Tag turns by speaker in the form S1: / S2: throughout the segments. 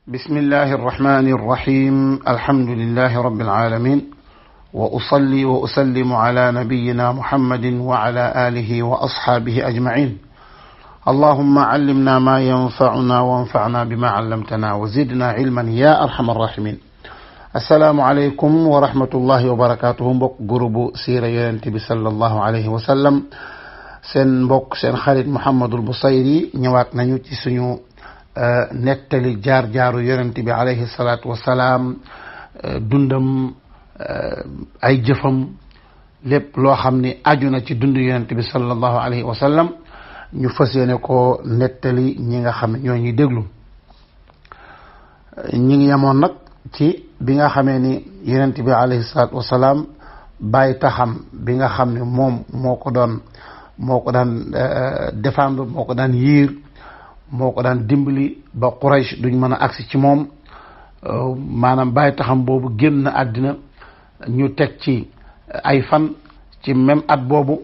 S1: بسم الله الرحمن الرحيم الحمد لله رب العالمين وأصلي وأسلم على نبينا محمد وعلى آله وأصحابه أجمعين اللهم علمنا ما ينفعنا وانفعنا بما علمتنا وزدنا علما يا أرحم الراحمين السلام عليكم ورحمة الله وبركاته mbokk groupe siira yonent bi sallallahu alayhi wa sallam seen mbokk seen xarit Mouhamadul Bousayri ñëwaat nañu ci suñu nettali jaar-jaaru yonent bi alayhi salaatu wasalaam dundam ay jëfam lépp loo xam ni aju na ci dund yonent bi sallallahu alayhi wa sallam ñu fas yéene ko nettali ñi nga xam ne ñoo ñuy déglu. ñi ngi yemoon nag ci bi nga xamee ni yonent bi alayhi salaatu wasalaam bàyyi taxam bi nga xam ne moom moo ko daan défendre moo ko daan yiir moo ko daan dimbali ba Quraysh duñ mën a agsi ci moom maanaam bàyyi taxam boobu génn àddina ñu teg ci ay fan ci même at boobu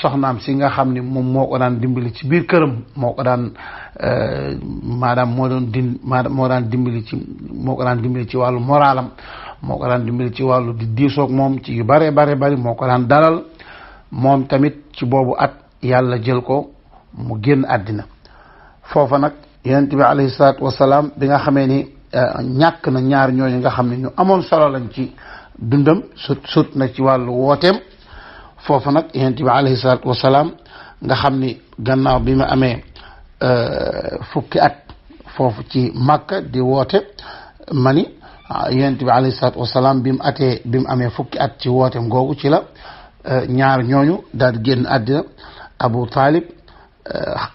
S1: soxnaam si nga xam ni moom moo ko daan dimbali ci biir këram moo ko daan moo daan dimbali ci wàllu moralam moo ko daan dimbali ci wàllu di diisoog moom ci yu bare bari moo ko daan dalal moom tamit ci boobu at yàlla jël ko mu génn àddina. foofa nag yonent bi alayhi salaatu wasalaam bi nga xamee ni ñàkk na ñaar ñooñu nga xam ne ñu amoon solo lañ ci dundam sut na ci wàllu wooteem foofa nag yonent bi alayhi salaatu wasalaam nga xam ni gannaaw bi mu amee fukki at foofu ci Makka di woote mani yonent bi alayhi salaatu wasalaam bi mu amee fukki at ci wooteem googu ci la ñaar ñooñu daal di génn àddina Abu Talib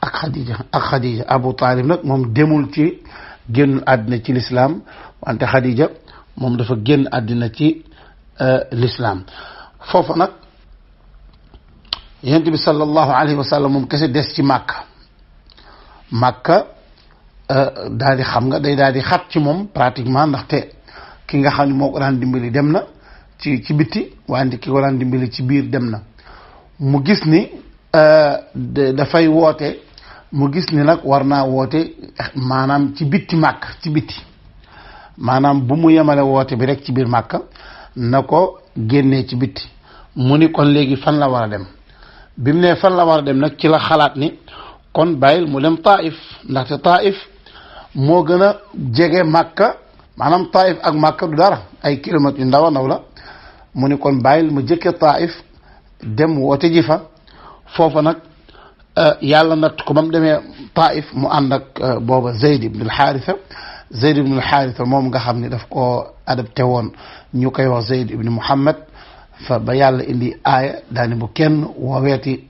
S1: ak Khadija Abu Talib nag moom demul ci génn àddina ci lislaam wante Khadija moom dafa génn àddina ci lislaam foofa nag yonent bi sallallahu alayhi wa sallam moom kese des ci Makka daal di xam nga day daal di xat ci moom pratiquement ndaxte ki nga xam ne moo ko daan dimbali dem na ci bitti wante ki ko daan dimbali ci biir dem na mu gis ni dafay woote mu gis ni nag war naa woote maanaam ci bitti Makka ci bitti maanaam bu mu yemale woote bi rek ci biir Makka na ko génnee ci bitti mu ni kon léegi fan la war a dem bi mu ne fan la war a dem nag ci la xalaat ni kon bàyyil mu dem Taif ndaxte Taif moo gën a jege Makka maanaam Taif ak Makka du dara ay kilomètres yu ndaw a ndaw la mu ni kon bàyyil mu jëkke Taif dem woote ji fa foofa nag yàlla natt ko ba mu demee Taif mu ànd ak booba Zayd ibn al-Haritha moom nga xam ne daf koo adapté woon ñu koy wax Zayd ibn Muhammad fa ba yàlla indi aaya daani bu kenn wooweeti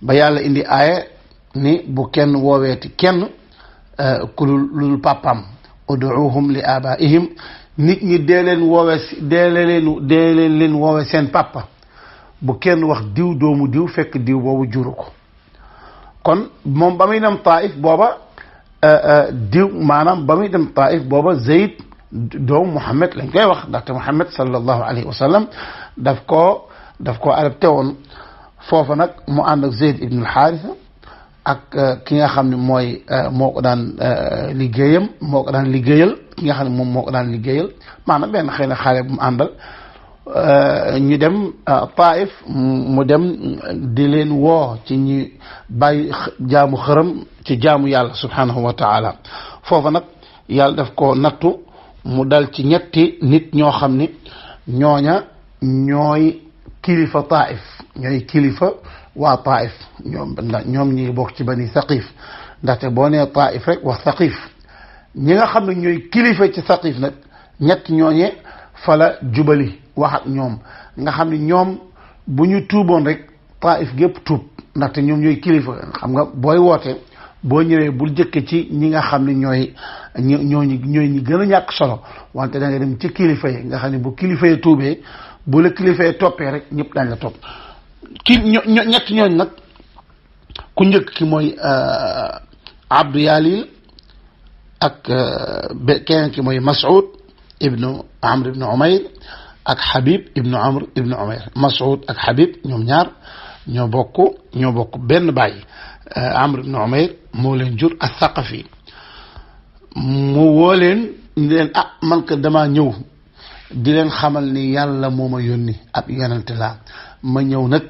S1: ba yàlla indi aaya ni bu kenn wooweeti kenn ku lul papam uduuhum li abaihim nit ñi dee leen woowe seen papa bu kenn wax diw doomu diw fekk diw boobu juru ko kon moom ba muy dem Taif booba ba muy dem Taif booba Zayd doomu Muhammad lañ koy wax ndaxte Muhammad sallallahu alayhi wa sallam daf koo adopté woon foofa nag mu ànd ak Zayd ibn al-Haritha ak ki nga xam ne mooy moo ko daan liggéeyal ki nga xam ne moom moo ko daan liggéeyal maanaam benn xëy na xale bu mu àndal ñu dem Taif mu dem di leen woo ci ñi bàyyi jaamu xërëm ci jaamu yàlla subhanahu wa taala foofa nag yàlla daf ko nattu mu dal ci ñetti nit ñoo xam ni ñooña ñooy kilifa Taif ñooy kilifa waa Taif ñoom ñi bokk ci bani Saqif ndaxte boo nee Taif rek wax Saqif ñi nga xam ne ñooy kilifa ci Saqif nag ñett ñooñee fa la jubali wax ak ñoom nga xam ne ñoom bu ñu tuuboon rek Taif gépp tuub ndaxte ñoom ñooy kilifa xam nga booy woote boo ñëwee bul jëkke ci ñi nga xam ne ñooy ñi gën a ñàkk solo wante da nga dem ci kilifa yi nga xam ne bu kilifa yi tuubee bu la kilifa yi toppee rek ñëpp dañ la topp ñett ñooñ nag ku njëkk ki mooy Abdu Yalil ak keneen ki mooy Mas'ud ibnu Amr ibnu Umayr ak Habib ibnu Amr ibnu Umayr Mas'ud ak Habib ñoom ñaar ñoo bokk benn baay Amr ibnu Umayr moo leen jur as-Saqafi mu woo leen ni leen man ka damaa ñëw di leen xamal ni yàlla moo ma yónni ab yonente laa ma ñëw nag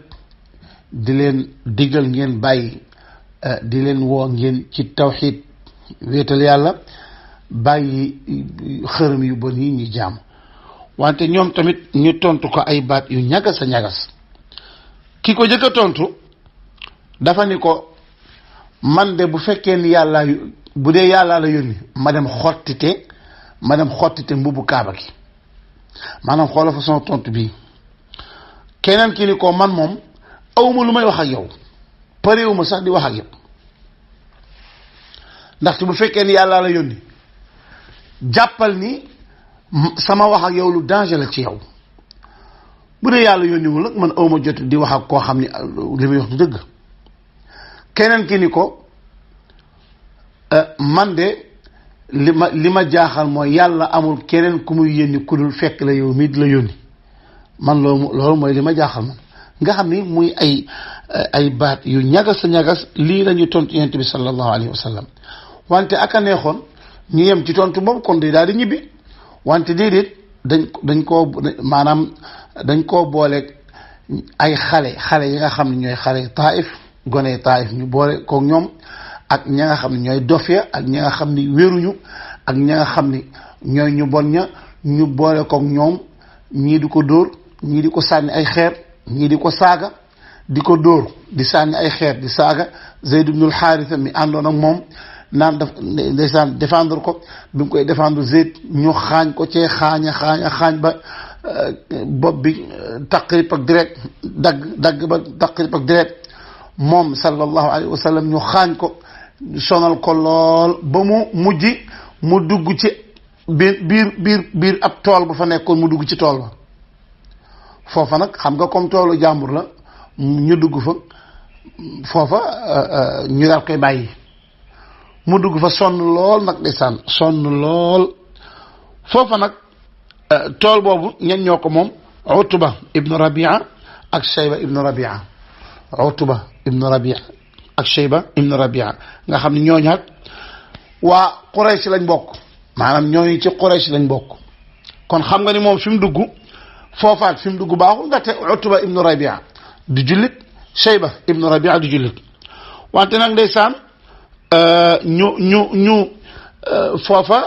S1: di leen digal ngeen bàyyi di leen woo ngeen ci tawxiid wéetal yàlla bàyyi xërëm yu bon yi ñuy jaam wante ñoom tamit ñu tontu ko ay baat yu ñagas a ñagas ki ko jëkk a tontu dafa ni ko man de bu fekkee ni yàlla bu dee yàlla la yónni ma dem xottite mbubu kaaba gi maanaam xoola façon tontu bii keneen ki ni ko man moom awma lu may wax ak yow parewuma sax di wax ak yow ndaxte bu fekkee ni yàlla la yónni jàppal ni sama wax ak yow lu danger la ci yow bu dee yàlla yónniwul nag man awma jot di wax ak koo xam ni li muy wax du dëgg keneen ki ni ko man de li ma jaaxal mooy yàlla amul keneen ku muy yónni ku dul fekk la yow mii di la yónni man loolu mooy li ma jaaxal man nga xam ni muy ay baat yu ñagas a ñagas lii la ñu tontu yonent bi sallallahu alayhi wa sallam wante aka neexoon ñu yem ci tontu boobu kon day daal di ñibbi wante déedéet dañ koo booleeg ay xale yi nga xam ne ñooy xale Taif gone Taif ñu boole koog ñoom ak ña nga xam ne ñooy dof ya ak ña nga xam ni wéruñu ak ña nga xam ni ñooy ñu bon ña ñu boole koog ñoom ñii di ko dóor ñii di ko sànni ay xeer ñii di ko saaga di ko dóor di sànni ay xeer di saaga Zayd ibnul Xaarisa mi àndoon ak moom naan daf ndeysaan défendre ko bi mu koy défendre Zayd ñu xaañ ko cee xaañ ba bopp bi taqrib ak deret dagg ba taqrib ak deret moom sallallahu alayhi wa sallam ñu xaañ ko sonal ko lool ba mu mujj mu dugg ci biir ab tool bu fa nekkoon mu dugg ci tool ba foofa nag xam nga comme toolu jàmbur la ñu dugg fa foofa ñu daal koy bàyyi mu dugg fa sonn lool nag ndeysaan sonn lool foofa nag tool boobu ñen ñoo ko moom Utba ibnu Rabia ak Shayba ibnu Rabia Utba ibnu Rabia ak Shayba ibnu Rabia nga xam ne ñooñaat waa Quraysh lañ bokk maanaam ñooñu ci Quraysh lañ bokk kon xam nga ni moom fi mu dugg foofaat fi mu dugg baaxul ndaxte Utba ibnu Rabia du jullit Shayba ibnu Rabia du jullit wante nag ndeysaan ñu foofa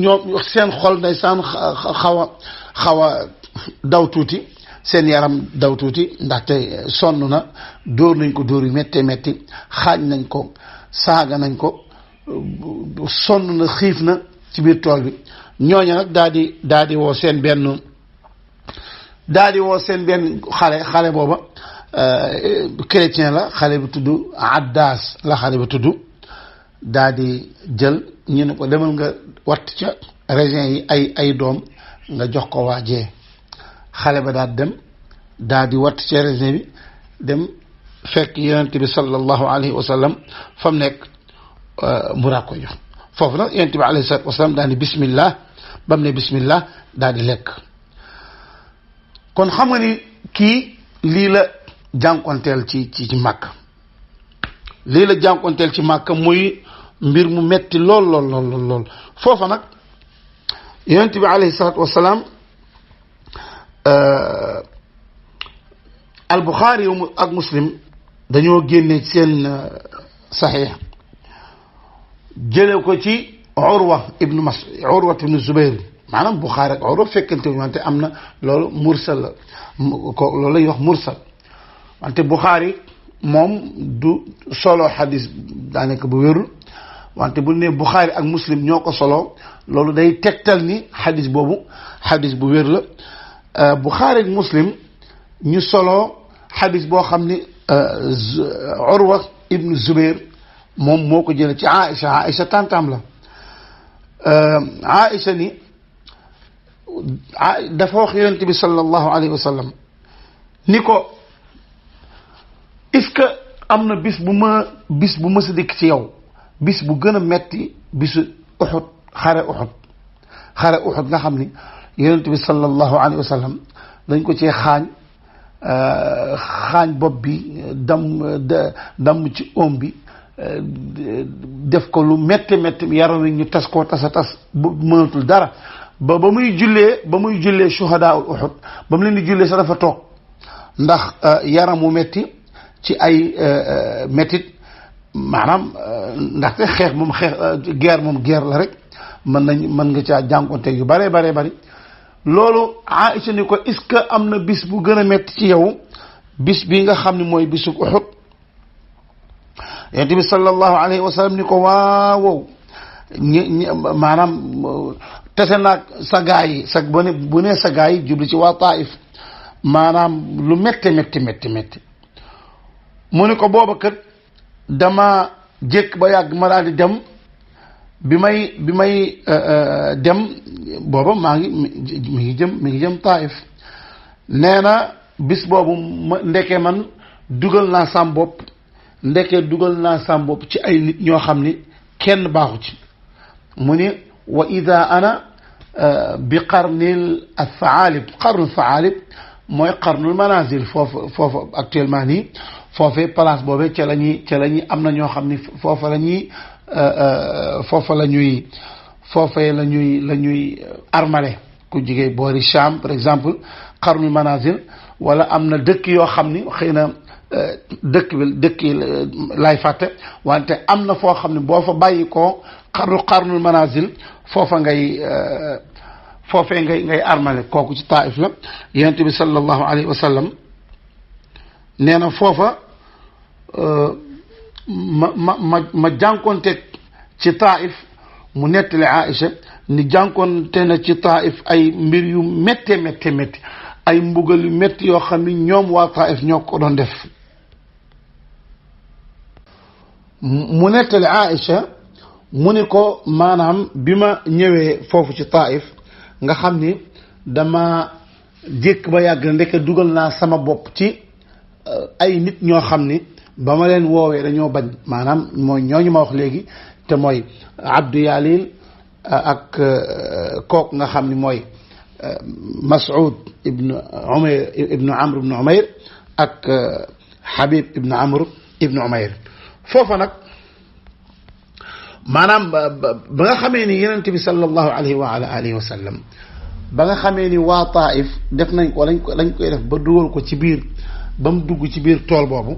S1: ñoom seen xol ndeysaan xaw a daw tuuti seen yaram daw tuuti ndaxte sonn na dóor nañ ko dóor yu méttee métti xaañ nañ ko saaga nañ ko sonn na xiif na ci biir tool bi ñooñu nag daal di woo seen benn xale booba chrétien la xale bi tudd Addaas la xale bi tudd daal di jël ñu ne ko demal nga watt ca raisin yi ay doom nga jox ko waajee xale ba daal dem daal di watt ca raisin bi dem fekk yonent bi sallallahu alayhi wa sallam fa mu nekk mu raa koy jox foofu nag yonent bi alayhi salaatu wa salaam daal di bismillah ba mu ne bismillah daal di lekk kon xam nga ni kii lii la jànkonteel ci Màkka lii la jànkonteel ci Màkka muy mbir mu metti lool foofa nag yonent bi alayhi salaatu wa salaam al Buxaari ak Muslim dañoo génne seen saxiix jële ko ci Urwa ibnu Zubayr maanaam Buxaari ak Urwa fekkante wante am na loolu mursal la loolu la ñuy wax mursal wante Buxaari moom du solo xadis daanaka bu wérul wante bu ne Buxaari ak Muslim ñoo ko solo loolu day tegtal ni xadis boobu xadis bu wér la Buxaari ak Muslim ñu solo xadis boo xam ni Urwa ibnu Zubayr moom moo ko jëlee ci Aïcha tantam la Aïcha ni dafa wax yonent bi sallallahu alayhi wa sallam ni ko est-ce que am na bis bu mës a dikk ci yow bis bu gën a metti bisu Uhud xare Uhud nga xam ni yonent bi sallallahu alayhi wa sallam dañ ko cee xaañ bopp bi damm ci oom bi def ko lu métti métti yaram wi ñu tas koo tasa tas bu mënatul dara ba muy jullee shuhadaa Uhud ba mu leen di jullee sax dafa toog ndax yaram wu métti ci ay méttit maanaam ndaxte xeex moom guerre la rek mën nga caa jànkonte yu bare bari loolu Aïcha ni ko est-ce que am na bis bu gën a métti ci yow bis bi nga xam ne mooy bisu Uhud yonent bi sallallahu alayhi wa sallam ni ko waaw maanaam tese naag sa gaa yi bu ne sa gaa yi jubli ci waa Taif maanaam lu métti mu ni ko booba kat dama jékk ba yàgg ma daal di dem bi may dem booba mi ngi jëm Taif nee na bis boobu ndeke man dugal naa sam bopp ci ay nit ñoo xam ni kenn baaxu ci mu ni wa ida ana bi qarnil faalib mooy qarnul manazil foofu actuellement nii foofee place boobee ca la ñuy am na ñoo xam ni foofee la ñuy armale ku jigee boori Cham par exemple qarnul manazil wala am na dëkk yoo xam ni xëy na dëkk yi lay fàtte wante am na foo xam ne boo fa bàyyi ko qarnul manazil foofee ngay armale kooku ci Taif la yonent bi sallallahu alayhi wa sallam nee na foofa ma jànkoonte ci Taif mu nettali Aïcha ni jànkoonte na ci Taif ay mbir yu métte ay mbugal yu métti yoo xam ni ñoom waa Taif ñoo ko doon def mu nettali Aïcha mu ni ko maanaam bi ma ñëwee foofu ci Taif nga xam ni dama jékk ba yàgg na ndeke dugal naa sama bopp ci ay nit ñoo xam ni ba ma leen woowee dañoo bañ maanaam mooy ñooñu ma wax léegi te mooy Abdu Yalil ak kook nga xam ni mooy Mas'ud ibnu Amr ibnu Umayr ak Habib ibnu Amr ibnu Umayr foofa nag maanaam ba nga xamee ni yonent bi sallallahu alayhi wa ala alihi wa sallam ba nga xamee ni waa Taif def nañ ko lañ koy def ba dugal ko ci biir ba mu dugg ci biir tool boobu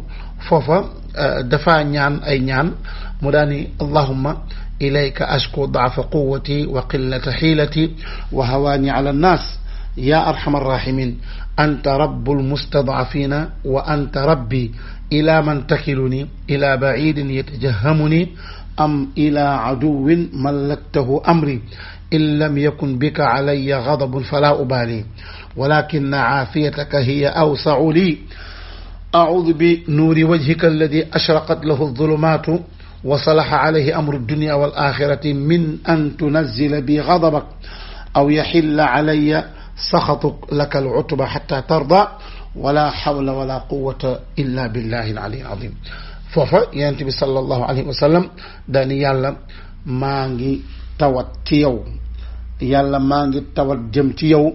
S1: foofa dafa ñaan ay ñaan mu daani allahumma ilayka ashku daafa quwwati wa qillata xiilati wa hawaani ala annaas ya arhamar rahimin anta rabbul mustadafina wa anta rabbi ila man takiluni ila baidin yatajahamuni am ila aduwin mallaktahu amri in lam yakun bika alayya ghadabun fala ubali walakin aafiyataka hiya awsa'u li أعوذ بنور وجهك الذي أشرقت له الظلمات وصلح عليه أمر الدنيا والآخرة من أن تنزل بي غضبك أو يحل علي سخطك لك العتب حتى ترضى ولا حول ولا قوة إلا بالله العلي العظيم فوفا ينتبه صلى الله عليه وسلم داني يالا مانغي توات تيو يالا مانغي توات جم تيو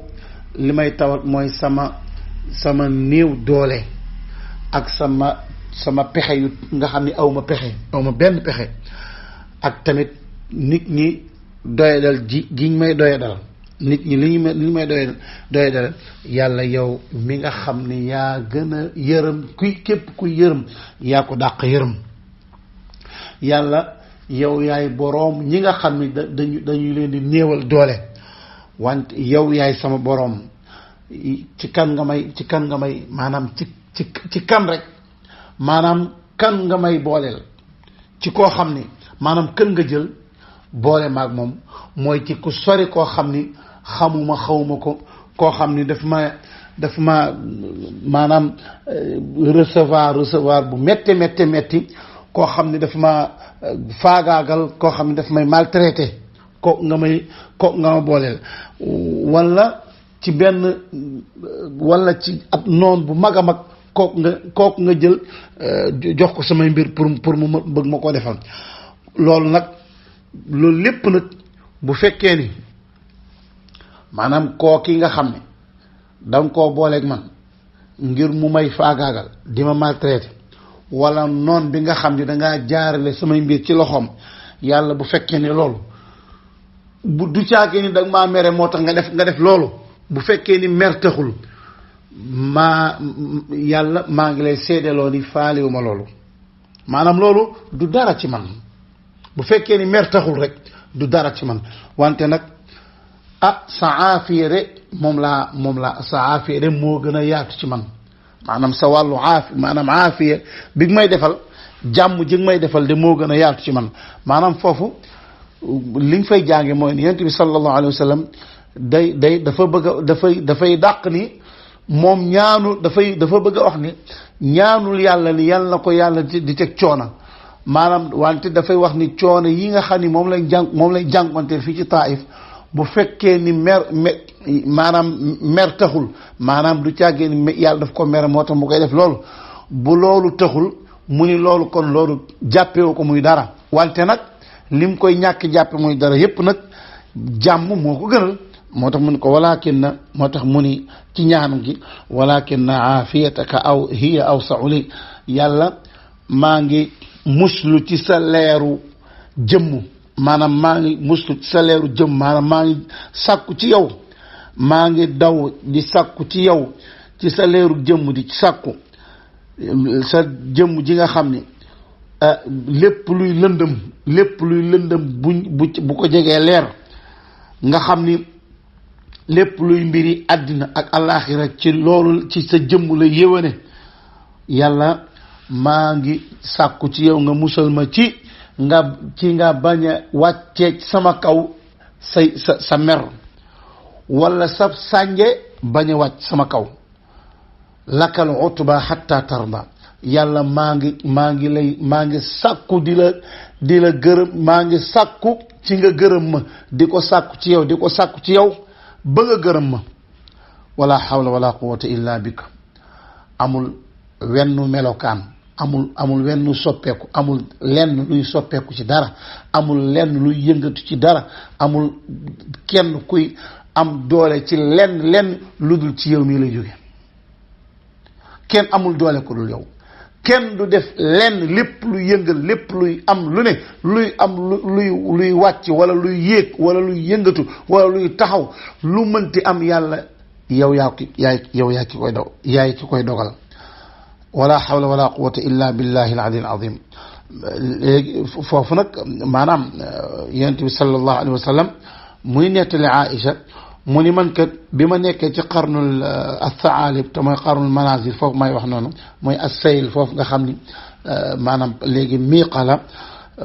S1: لماي توات موي sama néew doole ak sama pexe yu nga xam ni awma benn pexe ak tamit nit ñi doyadal giñ may doyadal nit ñi li may doyadal yàlla yow mi nga xam ni yaa gën a yërëm képp kuy yërëm yaa ko dàq yërëm yàlla yow yaay boroom ñi nga xam ni dañuy leen di néewal doole wante yow yaay sama boroom ci kan nga may maanaam ci kan rek maanaam kan nga may booleel ci koo xam ni maanaam kan nga jël boole maag moom mooy ci ku sori koo xam ni xawma ko koo xam ni daf ma maanaam recevoir bu metti koo xam ni daf ma faagaagal koo xam ni daf may maltraité ko nga ma booleel wala ci ab noon bu mag a mag kooku nga jël jox ko samay mbir pour mu bëgg ma koo defal loolu lépp nag bu fekkee ni maanaam kooki nga xam ne danga koo booleeg man ngir mu may faagaagal di ma maltraité wala noon bi nga xam ne dangaa jaarale samay mbir ci loxoom yàlla bu fekkee ne loolu bu du caagee ni danga maa mere moo tax nga def loolu bu fekkee ni mer taxul yàlla maa ngi lay seedeloo ni faaliwuma loolu maanaam loolu du dara ci man bu fekkee ni mer taxul rek du dara ci man wante nag sa aafiya de moom laa sa aafiya de moo gën a yaatu ci man maanaam sa wàllu aafiya bi may defal jàmm ji may defal de moo gën a yaatu ci man maanaam foofu liñ fay jànge mooy yonent bi sallallahu alayhi wa sallam dafa bëgg a dafay dàq ni moom dafa bëgg a wax ni ñaanul yàlla ni yàlla na ko yàlla di teg coona maanaam wante dafay wax ni coono yi nga xam ni moom lay jànkuwanteel fii ci Taif bu fekkee ni mer taxul maanaam du càggee ni yàlla daf ko mer moo tax mu koy def loolu bu loolu taxul mu ni loolu kon loolu jàppewu ko muy dara wante nag lim koy ñàkk jàppe muy dara yépp nag jàmm moo ko gënal moo tax mu ni ko moo tax mu ni ci ñaan gi walakin aafiyataka aw hiya awsa'u li yàlla maa ngi muslu ci sa leeru jëmm maanaam maa ngi muslu ci sa leeru jëmm maanaam maa ngi sàkku ci yow maa ngi daw di sàkku ci yow ci sa leeru jëmm di ci sàkku sa jëmm ji nga xam ni lépp luy lëndëm bu ko jegee leer nga xam ni lépp luy mbiri àddina ak alaaxira ci loolu ci sa jëmm la yéwéne yàlla maa ngi sàkku ci yow nga musal ma ci nga bañ a wàccee sama kaw sa mer wala sa sànje bañ a wàcc sama kaw lakal utba hatta tarda yàlla maa ngi sàkku di la gërëm maa ngi sàkku ci nga gërëm ma di ko sàkku ci yow ba nga gërëm ma wala hawla wala quwwata illa bika amul wenn melokaan amul wenn soppeeku amul lenn luy soppeeku ci dara amul lenn luy yëngatu ci dara amul kenn kuy am doole ci lenn lu dul ci yow mii lay jóge kenn amul doole ko dul yow kenn du def lenn lépp luy yëngal lépp luy am lu ne luy wàcc wala luy yéeg wala luy yëngatu wala luy taxaw lu mënti am yàlla yow yaa ki koy dogal wala hawla wala quwwata illa billahi al-ali al-azim léegi foofu nag maanaam yonent bi sallallahu alayhi wa sallam muy nettali Aïcha mu ni man kat bi ma nekkee ci qarnul athaalib te mooy qarnul manazil foofu may wax noonu mooy as-sayl foofu nga xam ni maanaam léegi miiqa la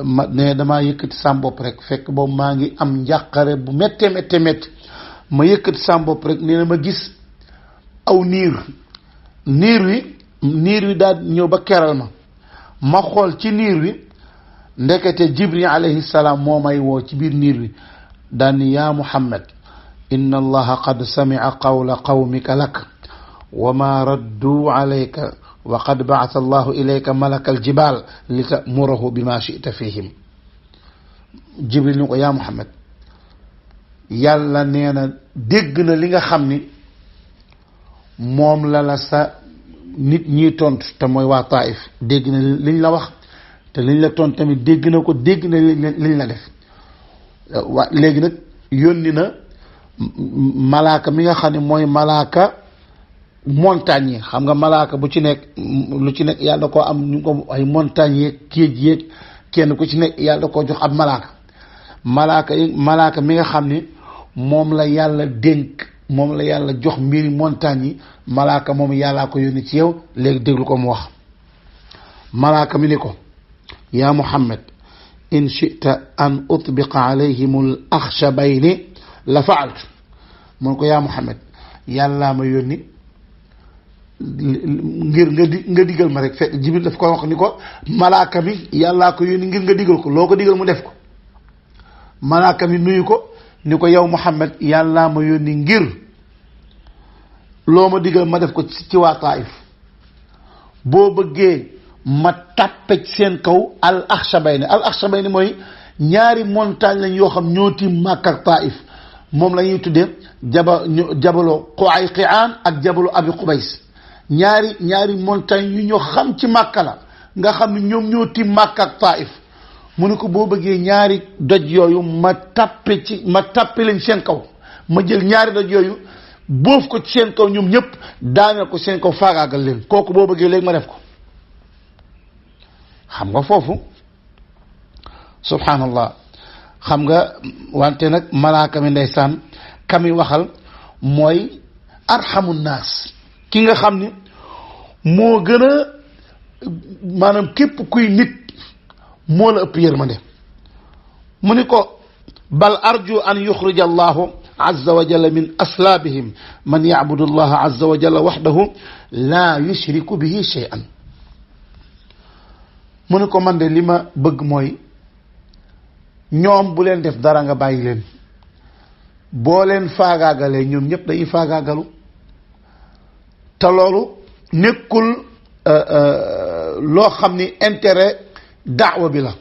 S1: ma ne damaa yëkkati sam bopp rek fekk boobu maa ngi am njàqare bu méttee ma yëkkati sam bopp rek nee na ma gis aw niir wi daal ñëw ba keral ma xool ci niir wi ndekete Jibril alayhi salaam moo may woo ci biir niir wi daan ni yaa Muhammad inna allaha qad sami'a qawla qawmika lak wa ma raddu alayka wa qad ba'atha allahu ilayka malaka aljibal li ta'murahu bima shi'ta fihim Jibril ni ko yaa Muhammad yàlla nee na dégg na li nga xam ni moom la sa nit ñi tontu te mooy waa Taif dégg na liñ la wax te liñ la tontu tamit dégg na liñ la def léegi nag yónni na malaaka mi nga xam ne mooy malaaka montagne yi xam nga malaaka lu ci nekk yàlla ko am ñu ko ay montagne yeeg géej yeeg kenn ku ci nekk yàlla ko jox ab malaaka mi nga xam ni moom la yàlla dénk moom la yàlla jox mbiri montagne yi malaaka moom yàllaa ko yónni ci yow léegi déglu ko mu wax malaaka mi ni ko yaa Muhammad in shi'ta an utbiqa alayhim al akhshabayni la fa'altu mun ko yaa Muhammad yàllaa ma yónni ngir nga digal ma rek fekk Jibril daf ko wax ni ko malaaka mi yàllaa ko yónni ngir nga digal ko loo ko digal mu def ko malaaka mi nuyu ko ni ko yow Muhammad yàllaa ma yónni ngir loo ma digal ma def ko ci waa Taif boo bëggee ma tàppe seen kaw al akhshabayni mooy ñaari montagne lañ yoo xam ñoo tiim Makka ak Taif moom la ñuy tuddee jabalu Qayqi'an ak jabalu Abi Qubays ñaari montagne yu ñoo xam ci Makka la nga xam ne ñoom ñoo tiim Makka ak Taif mu ne ko boo bëggee ñaari doj yooyu ma tàppe leen seen kaw ma jël ñaari doj yooyu boof ko ci seen kaw ñoom ñëpp daaneel ko seen kaw faagaagal leen kooku boo bëggee léegi ma def ko xam nga foofu subhanallah xam nga wante nag malaaka mi ndeysaan kami waxal mooy arhamu naas ki nga xam ni moo gën a maanaam képp kuy nit moo la ëpp yërmande mu ni ko bal arju an yuxrija allahu azza wa jalla min aslaabihim man yacbudu allaha azza wa jalla waxdahu laa yushriku bihi shay'an mu ni ko man de li ma bëgg mooy ñoom bu leen def dara nga bàyyi leen boo leen faagaagalee ñoom ñëpp dañuy faagaagalu te loolu nekkul loo xam ni intérêt daawa bi la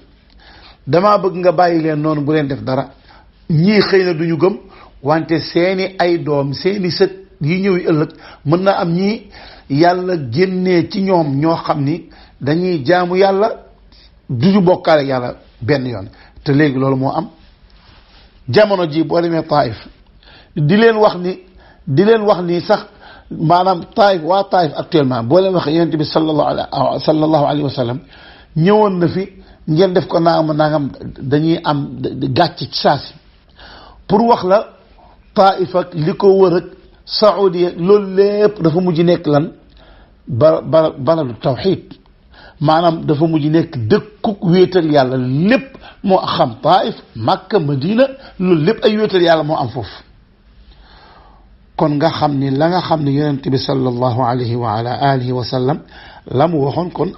S1: damaa bëgg nga bàyyi leen noonu bu leen def dara ñii xëy na duñu gëm wante seeni ay doom seeni sët yi ñëw ëllëg mën na am ñii yàlla génnee ci ñoom ñoo xam ni dañuy jaamu yàlla duñu bokkaale yàlla benn yoon te léegi loolu moo am jamono ji boo demee Taif di leen wax ni sax maanaam Taif waa Taif actuellement boo leen wax yonent bi sallallahu alayhi wa sallam ñëwoon na fi ngeen def ko nangam dañuy am gàcc ci saasi pour wax la Taif ak li ko wër ak Saoudia loolu lépp dafa mujj nekk lan baladu tawxiid maanaam dafa mujj nekk dëkkuk wéetal yàlla lépp moo xam Taif Makka Madina loolu lépp ay wéetal yàlla moo am foofu kon nga xam ni la nga xam ni yonent bi sallallahu alayhi wa ala alihi wa sallam la mu waxoon kon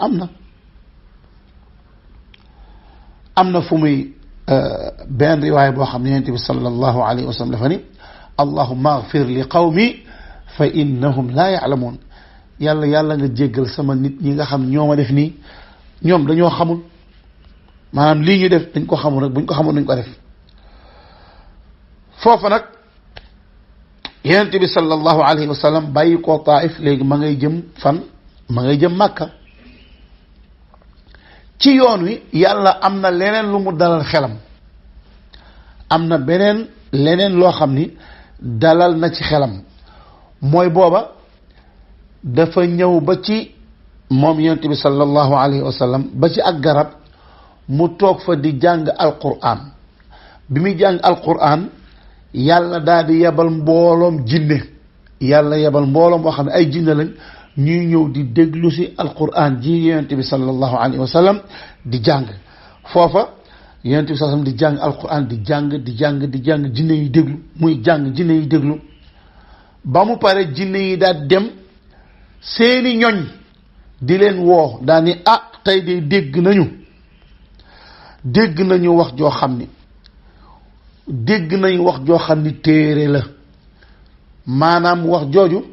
S1: am na fu muy benn riwaaya boo xam ne yonent bi sallallahu alayhi wa sallam dafa ni allahumma agfir li qawmi fa innahum la ya'lamun yàlla nga jéggal sama nit ñi nga xam ñoo ma def nii ñoom dañoo xamul maanaam lii ñu def dañ ko xamul rek buñ ko xamul dañ ko def foofa nag yonent bi sallallahu alayhi wa sallam bàyyi koo Taif léegi ma ngay jëm fan ma ngay jëm Makka ci yoon wi yàlla am na leneen lu mu dalal xelam am na leneen loo xam ni dalal na ci xelam mooy booba dafa ñëw ba ci moom yonent bi sallallahu alayhi wa sallam ba ci ak garab mu toog fa di jàng alquran bi muy jàng alquran yàlla daal di yebal mbooloom jinne yàlla yebal mbooloom boo xam ne ay jinne lañ ñuy ñëw di déglu si alquran ji yonent bi sallallahu alayhi wa sallam di jàng foofa yonent bi sallallahu di jàng alquran di jàng jinne yi déglu muy jàng jinne yi déglu ba mu pare jinne yi daal dem seeni ñoñ di leen woo daal ni tey de dégg nañu wax joo xam ni téere la maanaam wax jooju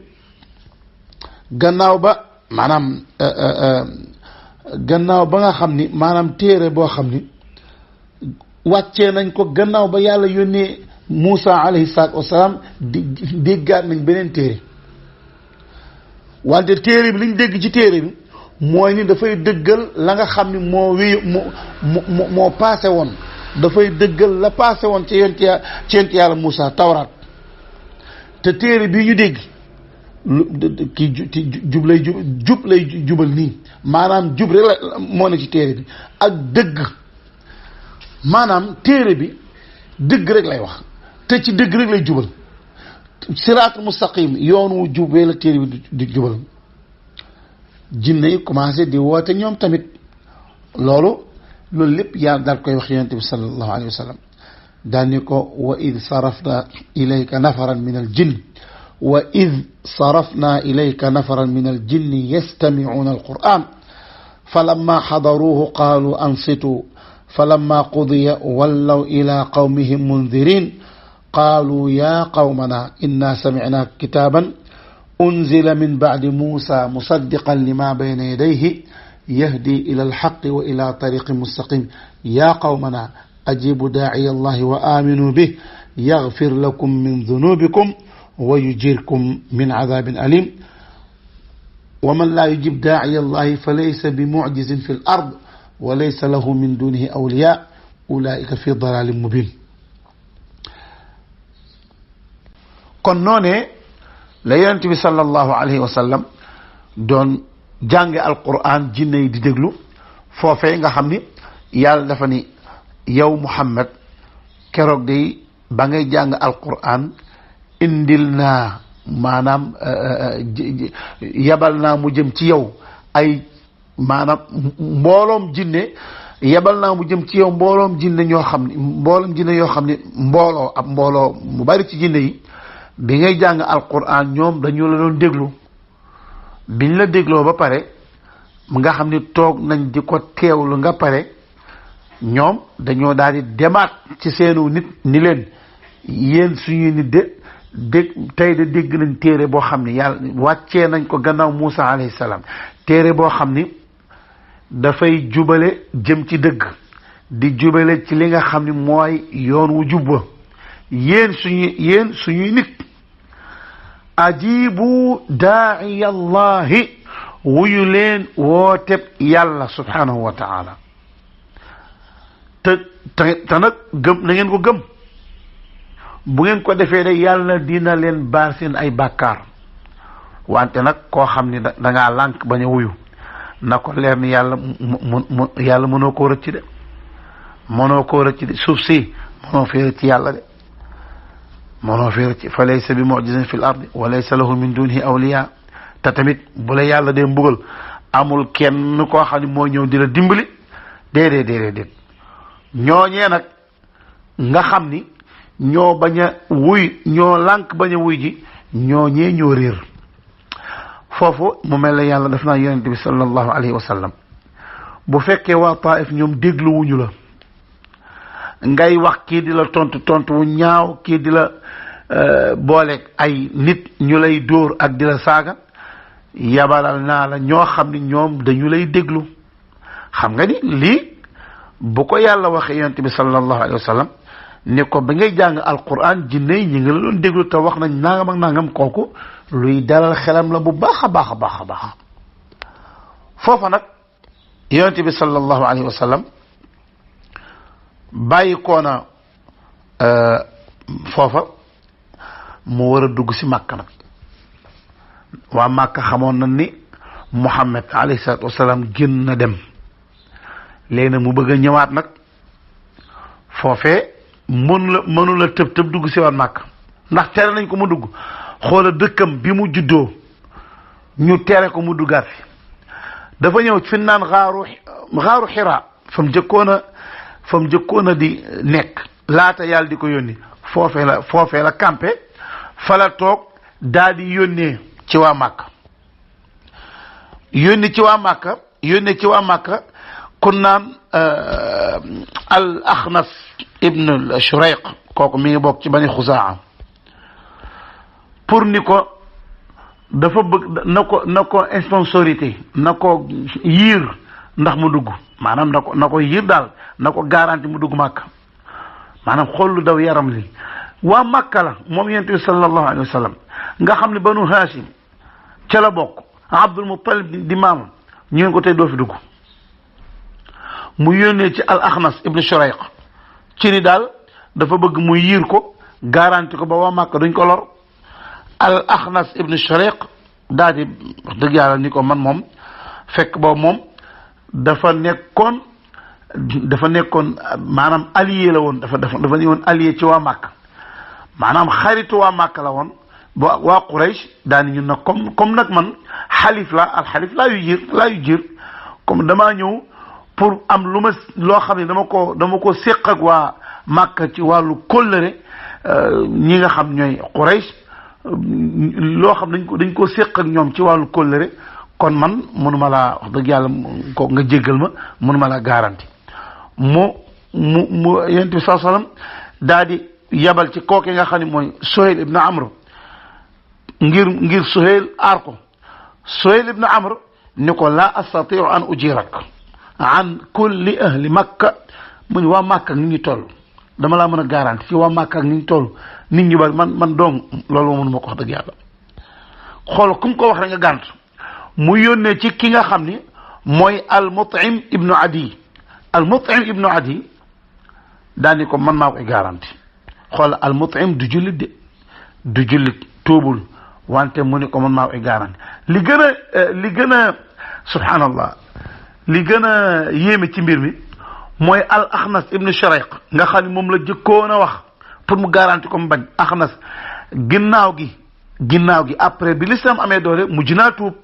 S1: gannaaw ba nga xam ni maanaam téere boo xam ni wàccee nañ ko gannaaw ba yàlla yónnee Muusa alayhi salaatu wasalaam déggaat nañ beneen téere wante téere bi liñ dégg ci téere bi mooy ni dafay dëggal la nga xam ni moo paase woon dafay dëggal la paase woon ci yonent yàlla Muusa Tawraat te téere bii ñu dégg jub lay jubal nii maanaam jub rek la moo ne ci téere bi ak dëgg maanaam téere bi dëgg rek lay wax te ci dëgg rek lay jubal siraatul mustaqim yoon wu jubee la téere bi di jubal jinne yi commencé di woote ñoom tamit loolu lépp yàlla daal koy wax yonent bi sallallahu alayhi wa sallam daal ni ko wa id sarafna ilayka nafaran min al jinn wa id sarafna ilayka nafaran min al jinni yastamicuuna alquran falamma xadaruuhu qaalu ansituu falamma qudiya wallaw ila qawmihim mundirin qaalu ya qawmana inna samicna kitaaban unzila min bacdi muusa musaddiqan lima bayna yadayhi yahdi ila alxaqi wa ila tariqin mustaqim ya qawmana ajibu daaciya allahi wa aaminuu bih yagfir lakum min dunubikum wa yujirkum min cadaabin alim wa man laa yujib daa'iya allahi fa laysa bi mu'jizin fi l ard wa laysa lahu min dunihi awliya ulaika fi dalalin mubin. kon noonee la yonent bi sallallahu alayhi wa sallam doon jànge alquran jinne yi di déglu foofee nga xam ni yàlla dafa ni yow Muhammad keroog day ba ngay jàng alquran indil naa maanaam yabal naa mu jëm ci yow ay maanaam mbooloom jinne yabal naa mu jëm ci yow mbooloom jinne ñoo xam ni mbooloom jinne yoo xam ni mbooloo ab mbooloo mu bari ci jinne yi bi ngay jàng alquran ñoom dañu la doon déglu biñ la dégloo ba pare nga xam ni toog nañ di ko teewlu nga pare ñoom dañoo daal di demaat ci seenu nit ni leen yéen suñuy nit tey de dégg nañ téere boo xam ni yàlla wàccee nañ ko gannaaw Muusa alayhi salaam téere boo xam ni dafay jubale jëm ci dëgg di jubale ci li nga xam ni mooy yoon wu jubba yéen suñuy nit ajibu daa'iya allahi wuyu leen wooteb yàlla subhanahu wa taala te nag gëm na ngeen ko gëm bu ngeen ko defee de yàlla dina leen baal seen ay bàkkaar wante nag koo xam ni dangaa lànk bañ a wuyu na ko leer ni yàlla yàlla mënoo koo rëcc de mënoo koo rëcc de suuf si mënoo fee rëcc yàlla de mënoo fee rëcc fa laysa bi mu'jizin fil ardi wa laysa lahu min dunihi awliya te tamit bu la yàlla dee mbugal amul kenn koo xam ne moo ñëw di la dimbali déedéet ñooñee nag nga xam ni ñoo bañ a wuy ñoo lànk bañ a wuy ji ñooñee ñoo réer foofu mu mel ne yàlla daf naa yonent bi sallallahu alayhi wa sallam bu fekkee waa Taif ñoom dégluwuñu la ngay wax kii di la tontu wu ñaaw kii di la booleeg ay nit ñu lay dóor ak di la saaga yabalal naa la ñoo xam ni ñoom dañu lay déglu xam nga ni lii bu ko yàlla waxee yonent bi sallallahu alayhi wa sallam ne ko ba ngay jàng alquran jinne yi ñi ngi la doon déglu te wax nañ nangam ak nangam kooku luy dalal xelam la bu baax a baax a baax a baax foofa nag yonent bi sallallahu alayhi wa sallam bàyyi koona foofa mu war a dugg si Màkka nag waa Màkka xamoon na ni Muhammad alayhi salaatu wasalaam génn na dem léegi nag mu bëgg a ñëwaat nag foofee mënu la tëb dugg si waat Màkka ndax tere nañ ko mu dugg xoola dëkkam bi mu juddoo ñu tere ko mu duggaat fi dafa ñëw fi naan xaaru Xiraa fa mu jëkkoon a di nekk laata yàlla di ko yónni foofee la campé fa la toog daal di yónnee ci waa Màkka kun naan al Axnas ibn al Shurayq kooku mi ngi bokk ci bani Xuzaa pour ni ko dafa bëgg na ko sponsorité na ko yiir ndax mu dugg maanaam na ko yiir daal na ko garanti mu dugg Màkka maanaam xool lu daw yaram li waa Màkka la moom yonent bi sallallahu alayhi wa sallam nga xam ne banu Haashim ca la bokk Abdul Muttalib di maamam ñu ngi ko tey doo fi dugg mu yónnee ci al Axnas ibn Shurayq ci ni daal dafa bëgg mu yiir ko garanti ko ba waa Màkka duñ ko lor al Axnas ibn Shurayq daal di wax dëgg yàlla ni ko man moom fekk boobu moom dafa nekkoon maanaam allié la woon dafa ni woon allié ci waa Màkka maanaam xaritu waa Màkka la woon ba waa Quraysh daani ñun nag comme nag man xalif laa laa yu jiir comme damaa ñëw pour am loo xam ne dama ko séq ak waa Màkka ci wàllu kóllëre ñi nga xam ñooy Quraysh loo xam dañ ko séq ak ñoom ci wàllu kóllëre kon man mënuma laa wax dëgg yàlla ko nga jéggal ma mënuma laa garanti mu yonent bi sallallahu alayhi wa sallam daal di yabal ci kooke nga xam ne mooy Suhayl ibn Amr ngir Suhayl aar ko Suhayl ibn Amr ni ko laa astatiu an ujirak an kulli ahli Makka mu ni waa Makka ak nit ñi toll dama laa mën a garanti ci waa Makka ak nit ñi toll nit ñi bari man dong loolu moo mënuma ko wax dëgg yàlla xool ku mu ko wax rek nga gànt mu yónnee ci ki nga xam ni mooy al-Mut'im ibnu Adi al-Mut'im ibnu Adi daal ni ko man maa koy garanti xool al-Mut'im du jullit tuubul wante mu ni ko man maa koy garanti li gën a subhanallah li gën a yéeme ci mbir mi mooy al-Axnas ibnu Shariq nga xam ne moom la jëkkoon a wax pour mu garanti ko mu bañ. Axnas ginnaaw gi après bi l'islam amee doole mujj naa tuub.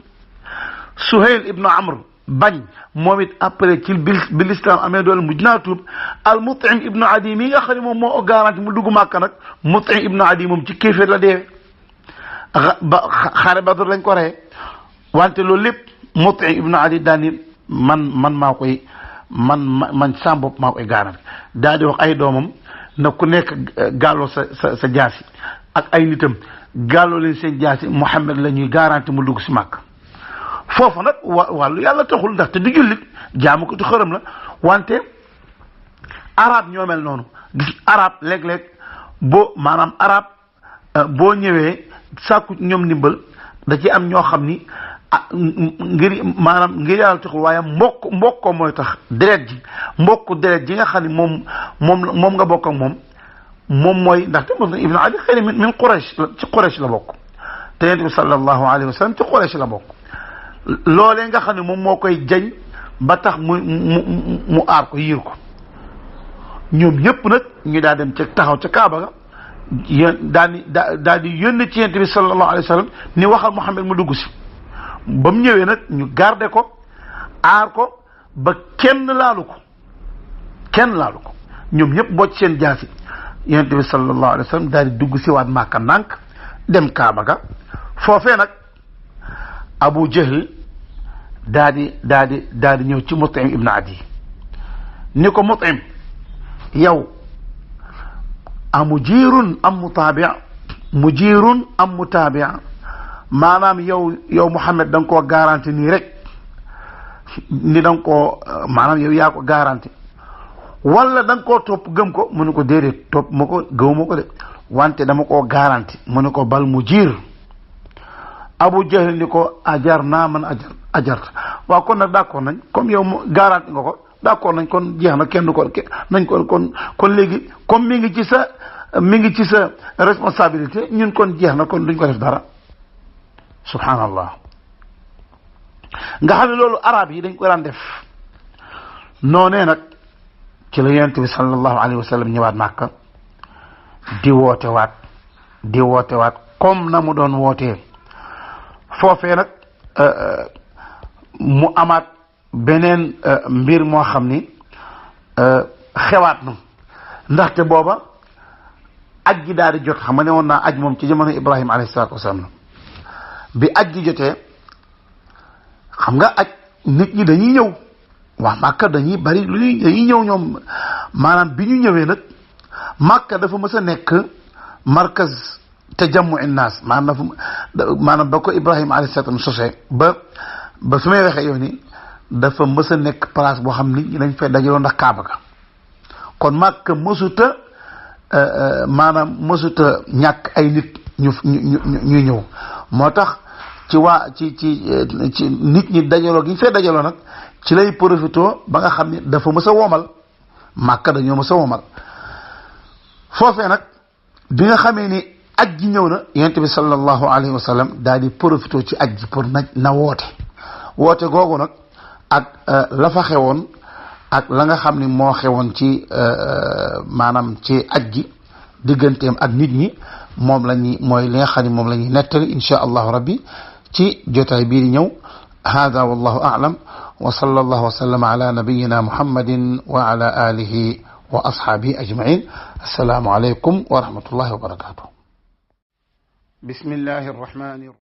S1: Suhayl ibnu Amr bañ moom it après ci bi l'islam amee doole mujj naa tuub. al-Mut'im ibnu Adi mi nga xam ne moom moo garanti mu dugg Màkka nag Mut'im ibnu Adi moom ci kéeféer la deewee ba xare Badr lañ ko rey wante loolu lépp Mut'im ibnu Adi daani man maa koy man sam bopp maa koy garanti daal di wax ay doomam na ku nekk gàlloo sa jaasi ak ay nitam gàlloo leen seen jaasi Muhammad la ñuy garanti mu dugg si Màkka. foofu nag wàllu yàlla taxul ndaxte du jullit jaamu ko tu xërëm la wante arab ñoo mel noonu gis arab léeg-léeg maanaam arab boo ñëwee sàkku ñoom ndimbal da ci am ñoo xam ni ngir yàlla taxul waaye mbokkoo mooy tax deret ji nga xam ni moom nga bokk ak moom mooy ndaxte moom ibnu Ali xëy na min Quraysh ci Quraysh la bokk te yonent bi sallallahu alayhi wa sallam ci Quraysh la bokk loolee nga xam ne moom moo koy jañ ba tax mu aar ko yiir ko ñoom ñëpp nag ñu daa dem ca taxaw ca Kaaba ga daal di yónni ci yonent bi sallallahu alayhi wa sallam ni waxal Muhammad mu dugg si ba mu ñëwee nag ñu garder ko aar ko ba kenn laalu ko ñoom ñëpp bocc seen jaasi yonent bi sallallahu alayhi wa sallam daal di dugg si waat Màkka ndànk dem Kaaba ga foofee nag Abu Jahl daal di ñëw ci Mut'im ibn Adi ni ko Mut'im yow mujirun am mutaabi' maanaam yow Muhammad da nga koo garanti nii rek ni da nga koo maanaam yow yaa ko garanti wala da nga koo topp gëm ko mu ne ko déedéet topp ma ko gëwuma ko de wante dama koo garanti mu ne ko bal mujir. Abu Jahl ni ko ajar naa man ajart waaw kon nag d'accord nañ comme yow garanti nga ko d'accord nañ kon jeex na kenn du ko nañ kon léegi comme mi ngi ci sa responsabilité ñun kon jeex na kon duñ ko def dara subhanallah nga xam ne loolu arab yi dañ ko daan def noonee nag ci la yonent bi sallallahu alayhi wa sallam ñëwaat Màkka di woote waat comme na mu doon wootee foofee nag mu amaat beneen mbir moo xam ni xewaat na ndaxte booba aj gi daal di jot xam nga ne woon naa aj moom ci jamono Ibrahima alayhi salaatu wasalaam bi aj gi jotee xam nga aj nit ñi dañuy ñëw waa Màkka dañuy bari dañuy ñëw ñoom maanaam bi ñu ñëwee nag Màkka dafa mës a nekk markaz tajammu innaas maanaam ba ko Ibrahima alayhi salaam sosee ba su may waxee yow ni dafa mës a nekk place boo xam nit ñi dañ fay dajaloo ndax Kaaba ga kon Màkka mësuta ñàkk ay nit ñuy ñëw moo tax ci nit ñi dajaloo gi ñu fay dajaloo nag ci lay profitoo ba nga xam ne dafa mës a womal Màkka dañoo mës a womal foofee nag bi nga xamee ni aj ji ñëw na yonent bi sallallahu alayhi wa sallam daal di profité ci aj ji pour na woote googu nag ak la fa xewoon ak la nga xam ni moo xewoon ci maanaam ci aj ji digganteem ak nit ñi mooy li nga xam ni moom la ñuy nettali insha allahu rabbi ci jotaay bii di ñëw hada wallahu a'lam wa sallallahu wa sallama ala nabiyyina muhammadin wa ala alihi wa ashaabihi ajma'in assalaamu alaykum wa rahmatullahi wa barakatuh bismillahi arrahmani